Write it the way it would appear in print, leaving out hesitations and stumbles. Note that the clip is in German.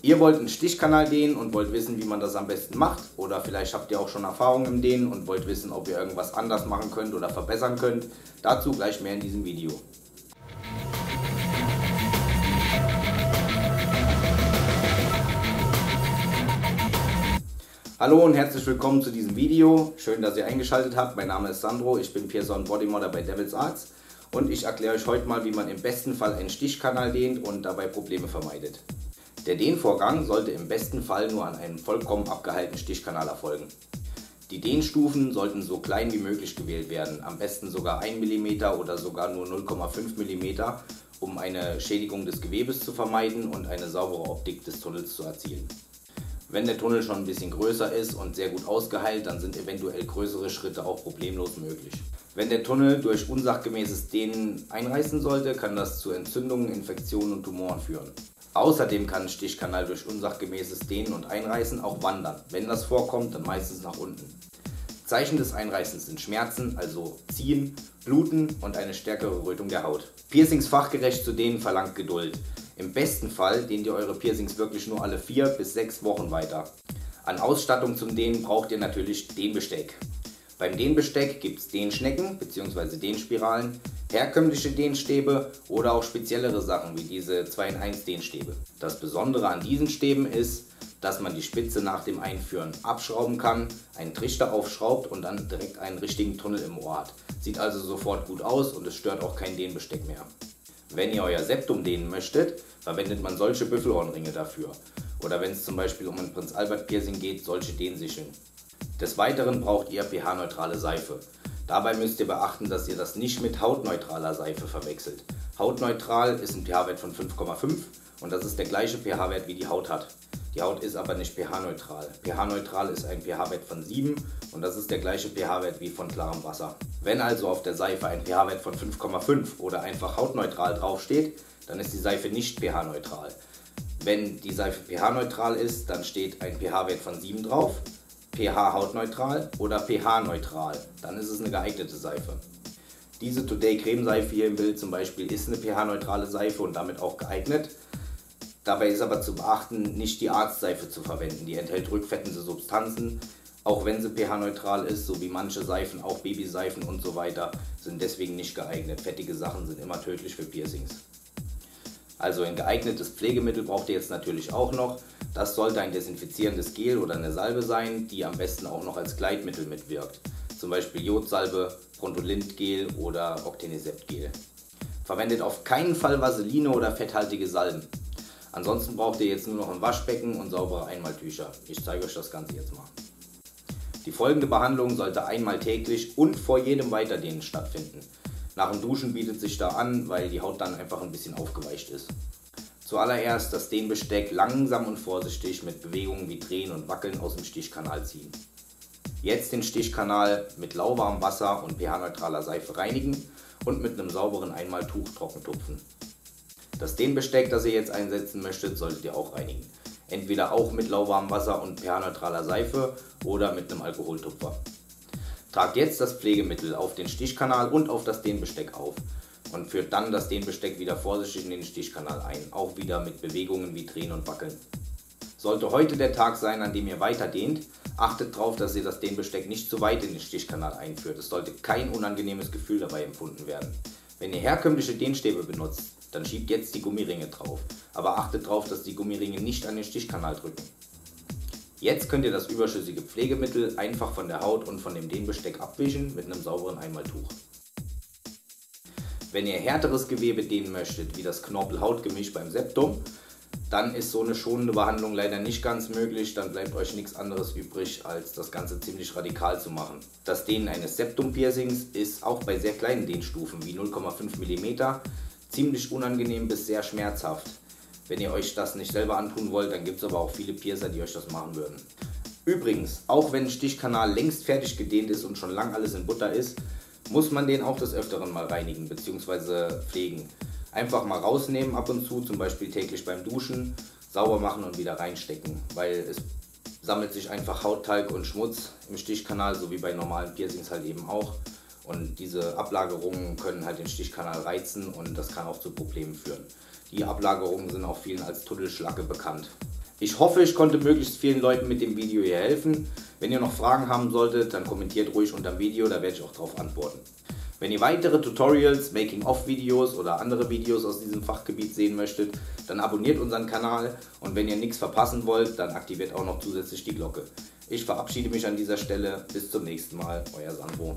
Ihr wollt einen Stichkanal dehnen und wollt wissen, wie man das am besten macht, oder vielleicht habt ihr auch schon Erfahrung im Dehnen und wollt wissen, ob ihr irgendwas anders machen könnt oder verbessern könnt. Dazu gleich mehr in diesem Video. Hallo und herzlich willkommen zu diesem Video. Schön, dass ihr eingeschaltet habt. Mein Name ist Sandro, ich bin Piercer und Bodymodder bei Devils Arts und ich erkläre euch heute mal, wie man im besten Fall einen Stichkanal dehnt und dabei Probleme vermeidet. Der Dehnvorgang sollte im besten Fall nur an einem vollkommen abgehaltenen Stichkanal erfolgen. Die Dehnstufen sollten so klein wie möglich gewählt werden, am besten sogar 1 mm oder sogar nur 0,5 mm, um eine Schädigung des Gewebes zu vermeiden und eine saubere Optik des Tunnels zu erzielen. Wenn der Tunnel schon ein bisschen größer ist und sehr gut ausgeheilt, dann sind eventuell größere Schritte auch problemlos möglich. Wenn der Tunnel durch unsachgemäßes Dehnen einreißen sollte, kann das zu Entzündungen, Infektionen und Tumoren führen. Außerdem kann ein Stichkanal durch unsachgemäßes Dehnen und Einreißen auch wandern. Wenn das vorkommt, dann meistens nach unten. Zeichen des Einreißens sind Schmerzen, also Ziehen, Bluten und eine stärkere Rötung der Haut. Piercings fachgerecht zu dehnen verlangt Geduld. Im besten Fall dehnt ihr eure Piercings wirklich nur alle 4 bis 6 Wochen weiter. An Ausstattung zum Dehnen braucht ihr natürlich Dehnbesteck. Beim Dehnbesteck gibt es Dehnschnecken bzw. Dehnspiralen, herkömmliche Dehnstäbe oder auch speziellere Sachen wie diese 2-in-1 Dehnstäbe. Das Besondere an diesen Stäben ist, dass man die Spitze nach dem Einführen abschrauben kann, einen Trichter aufschraubt und dann direkt einen richtigen Tunnel im Ohr hat. Sieht also sofort gut aus und es stört auch kein Dehnbesteck mehr. Wenn ihr euer Septum dehnen möchtet, verwendet man solche Büffelhornringe dafür. Oder wenn es zum Beispiel um ein Prinz Albert Piercing geht, solche Dehnsicheln. Des Weiteren braucht ihr pH-neutrale Seife. Dabei müsst ihr beachten, dass ihr das nicht mit hautneutraler Seife verwechselt. Hautneutral ist ein pH-Wert von 5,5 und das ist der gleiche pH-Wert wie die Haut hat. Die Haut ist aber nicht pH-neutral. pH-neutral ist ein pH-Wert von 7 und das ist der gleiche pH-Wert wie von klarem Wasser. Wenn also auf der Seife ein pH-Wert von 5,5 oder einfach hautneutral draufsteht, dann ist die Seife nicht pH-neutral. Wenn die Seife pH-neutral ist, dann steht ein pH-Wert von 7 drauf, pH hautneutral oder pH-neutral. Dann ist es eine geeignete Seife. Diese Today Cremeseife hier im Bild zum Beispiel ist eine pH-neutrale Seife und damit auch geeignet. Dabei ist aber zu beachten, nicht die Arztseife zu verwenden. Die enthält rückfettende Substanzen, auch wenn sie pH-neutral ist, so wie manche Seifen, auch Babyseifen und so weiter, sind deswegen nicht geeignet. Fettige Sachen sind immer tödlich für Piercings. Also ein geeignetes Pflegemittel braucht ihr jetzt natürlich auch noch. Das sollte ein desinfizierendes Gel oder eine Salbe sein, die am besten auch noch als Gleitmittel mitwirkt. Zum Beispiel Jodsalbe, Brontolinth-Gel oder Octenisept-Gel. Verwendet auf keinen Fall Vaseline oder fetthaltige Salben. Ansonsten braucht ihr jetzt nur noch ein Waschbecken und saubere Einmaltücher. Ich zeige euch das Ganze jetzt mal. Die folgende Behandlung sollte einmal täglich und vor jedem Weiterdehnen stattfinden. Nach dem Duschen bietet sich da an, weil die Haut dann einfach ein bisschen aufgeweicht ist. Zuallererst das Dehnbesteck langsam und vorsichtig mit Bewegungen wie Drehen und Wackeln aus dem Stichkanal ziehen. Jetzt den Stichkanal mit lauwarmem Wasser und pH-neutraler Seife reinigen und mit einem sauberen Einmaltuch trocken tupfen. Das Dehnbesteck, das ihr jetzt einsetzen möchtet, solltet ihr auch reinigen. Entweder auch mit lauwarmem Wasser und pH-neutraler Seife oder mit einem Alkoholtupfer. Tragt jetzt das Pflegemittel auf den Stichkanal und auf das Dehnbesteck auf und führt dann das Dehnbesteck wieder vorsichtig in den Stichkanal ein, auch wieder mit Bewegungen wie Drehen und Wackeln. Sollte heute der Tag sein, an dem ihr weiter dehnt, achtet darauf, dass ihr das Dehnbesteck nicht zu weit in den Stichkanal einführt. Es sollte kein unangenehmes Gefühl dabei empfunden werden. Wenn ihr herkömmliche Dehnstäbe benutzt, dann schiebt jetzt die Gummiringe drauf, aber achtet darauf, dass die Gummiringe nicht an den Stichkanal drücken. Jetzt könnt ihr das überschüssige Pflegemittel einfach von der Haut und von dem Dehnbesteck abwischen mit einem sauberen Einmaltuch. Wenn ihr härteres Gewebe dehnen möchtet, wie das Knorpel-Haut-Gemisch beim Septum, dann ist so eine schonende Behandlung leider nicht ganz möglich, dann bleibt euch nichts anderes übrig, als das Ganze ziemlich radikal zu machen. Das Dehnen eines Septum-Piercings ist auch bei sehr kleinen Dehnstufen wie 0,5 mm ziemlich unangenehm bis sehr schmerzhaft. Wenn ihr euch das nicht selber antun wollt, dann gibt es aber auch viele Piercer, die euch das machen würden. Übrigens, auch wenn ein Stichkanal längst fertig gedehnt ist und schon lang alles in Butter ist, muss man den auch des Öfteren mal reinigen bzw. pflegen. Einfach mal rausnehmen ab und zu, zum Beispiel täglich beim Duschen, sauber machen und wieder reinstecken, weil es sammelt sich einfach Hauttalg und Schmutz im Stichkanal, so wie bei normalen Piercings halt eben auch. Und diese Ablagerungen können halt den Stichkanal reizen und das kann auch zu Problemen führen. Die Ablagerungen sind auch vielen als Tunnelschlacke bekannt. Ich hoffe, ich konnte möglichst vielen Leuten mit dem Video hier helfen. Wenn ihr noch Fragen haben solltet, dann kommentiert ruhig unter dem Video, da werde ich auch darauf antworten. Wenn ihr weitere Tutorials, Making-of-Videos oder andere Videos aus diesem Fachgebiet sehen möchtet, dann abonniert unseren Kanal und wenn ihr nichts verpassen wollt, dann aktiviert auch noch zusätzlich die Glocke. Ich verabschiede mich an dieser Stelle. Bis zum nächsten Mal, euer Sandro.